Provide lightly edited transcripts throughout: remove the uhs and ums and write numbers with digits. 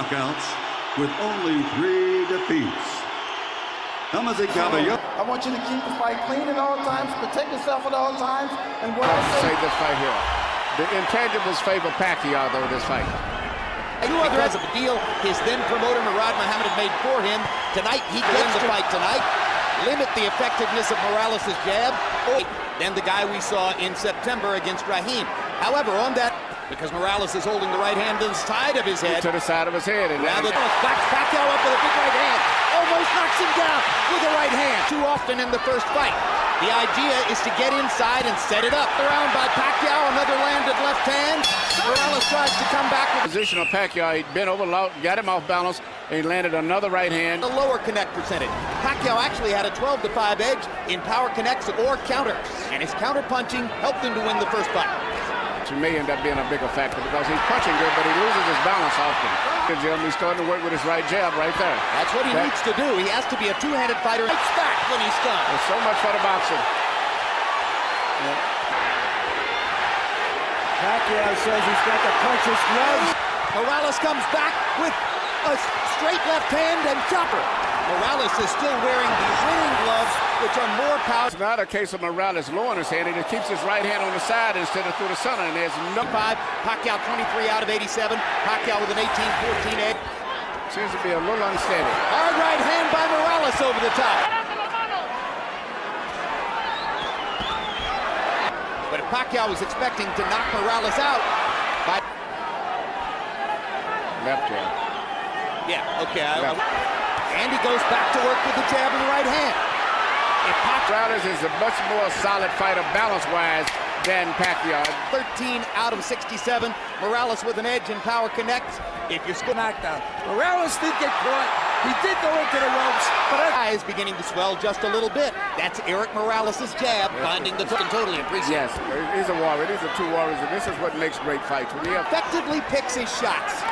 knockouts with only 3 defeats. Damas y caballeros. I want you to keep the fight clean at all times, protect yourself at all times, and what I say. This fight here. The intangibles favor Pacquiao, though, this fight. Because of the deal his then promoter Murad Muhammad had made for him. Tonight, he gets the fight tonight. Limit the effectiveness of Morales' jab. Than the guy we saw in September against Rahim. However, on that, because Morales is holding the right hand to the side of his head. To the side of his head. And now backs Pacquiao up with a big right hand. Almost knocks him down with a right hand. Too often in the first fight. The idea is to get inside and set it up. Around by Pacquiao, another landed left hand. Morales tries to come back. The position of Pacquiao, he bent over low, got him off balance, and he landed another right hand. A lower connect percentage. Pacquiao actually had a 12-5 edge in power connects or counter. And his counter punching helped him to win the first fight. It may end up being a bigger factor because he's punching good, but he loses his balance often. He's starting to work with his right jab right there. That's what he needs to do. He has to be a two-handed fighter. Fights back when he's done. There's so much for the boxing. Pacquiao says he's got the puncher's gloves. Morales comes back with a straight left hand and chopper. Morales is still wearing the winning gloves, which are more powerful. It's not a case of Morales lowering his hand. He just keeps his right hand on the side instead of through the center, and there's no... Pacquiao 23 out of 87. Pacquiao with an 18-14 edge. Seems to be a little unsteady. Hard right hand by Morales over the top. But if Pacquiao was expecting to knock Morales out by... Left jab. Yeah, okay. And he goes back to work with the jab in the right hand. Morales is a much more solid fighter balance-wise than Pacquiao. 13 out of 67. Morales with an edge in power connects. If you're still knockdown. Morales did get caught. He did go into the ropes, but his eye is beginning to swell just a little bit. That's Erik Morales' jab, finding the foot and totally appreciate. Yes, he's a warrior. These are two warriors, and this is what makes great fights. When he effectively picks his shots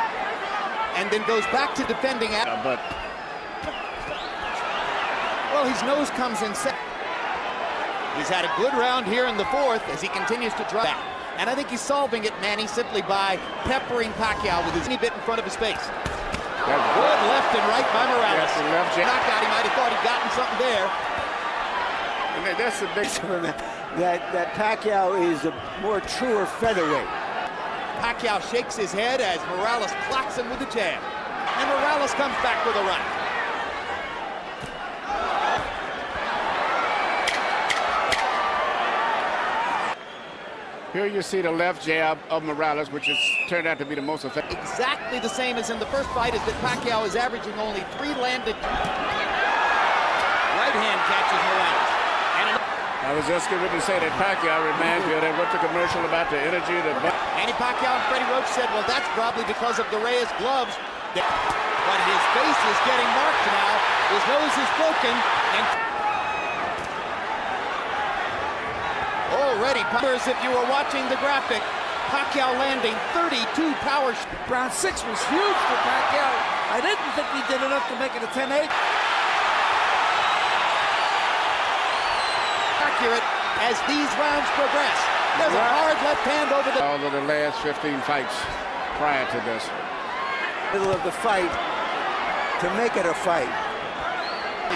and then goes back to defending at. Well, his nose comes in second. He's had a good round here in the fourth as he continues to try. And I think he's solving it, Manny, simply by peppering Pacquiao with his knee bit in front of his face. Good left and right by Morales. Yes, left jab. Knockout, he might have thought he'd gotten something there. And that's the big that Pacquiao is a more truer featherweight. Pacquiao shakes his head as Morales clocks him with a jab. And Morales comes back with a right. Here you see the left jab of Morales, which has turned out to be the most effective. Exactly the same as in the first fight, is that Pacquiao is averaging only 3 landed. Right hand catches Morales. I was just going to say that Pacquiao reminds me of that what's the commercial about the energy that... Manny Pacquiao and Freddie Roach said, well, that's probably because of the Reyes gloves. But his face is getting marked now. His nose is broken. And already, if you were watching the graphic, Pacquiao landing 32 power. Round 6 was huge for Pacquiao. I didn't think he did enough to make it a 10-8. Accurate as these rounds progress. There's a hard left hand over the... All of the last 15 fights prior to this. Middle of the fight to make it a fight.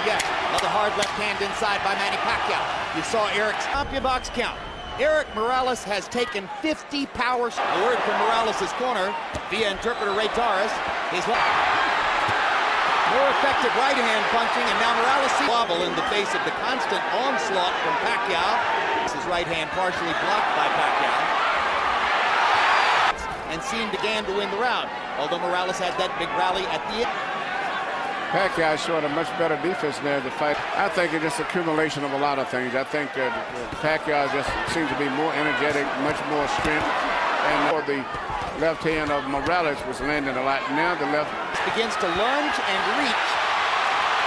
Yes, another hard left hand inside by Manny Pacquiao. You saw Erik's box count. Erik Morales has taken 50 power. A word from Morales' corner via interpreter Ray Torres. His more effective right hand punching, and now Morales wobble in the face of the constant onslaught from Pacquiao. His right hand partially blocked by Pacquiao, and seemed again to win the round. Although Morales had that big rally at the end. Pacquiao showed a much better defense there in the fight. I think it's just accumulation of a lot of things. I think Pacquiao just seems to be more energetic, much more strength, and the left hand of Morales was landing a lot. Now the left begins to lunge and reach.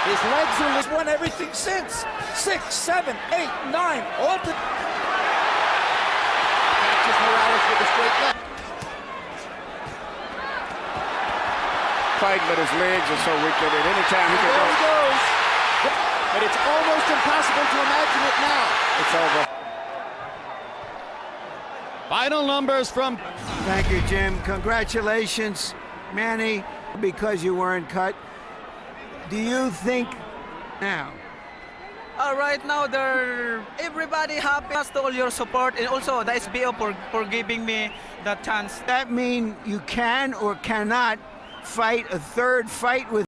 His legs are... He's won everything since. 6, 7, 8, 9, all the... Catches Morales with a straight left. Fight, but his legs are so weak that at any time he can go. There he goes. But it's almost impossible to imagine it now. It's over. Final numbers from... Thank you, Jim. Congratulations, Manny. because you weren't cut. Do you think now? Right now, everybody happy. Thanks to all your support and also the SBO for giving me the chance. That mean you can or cannot fight a third fight with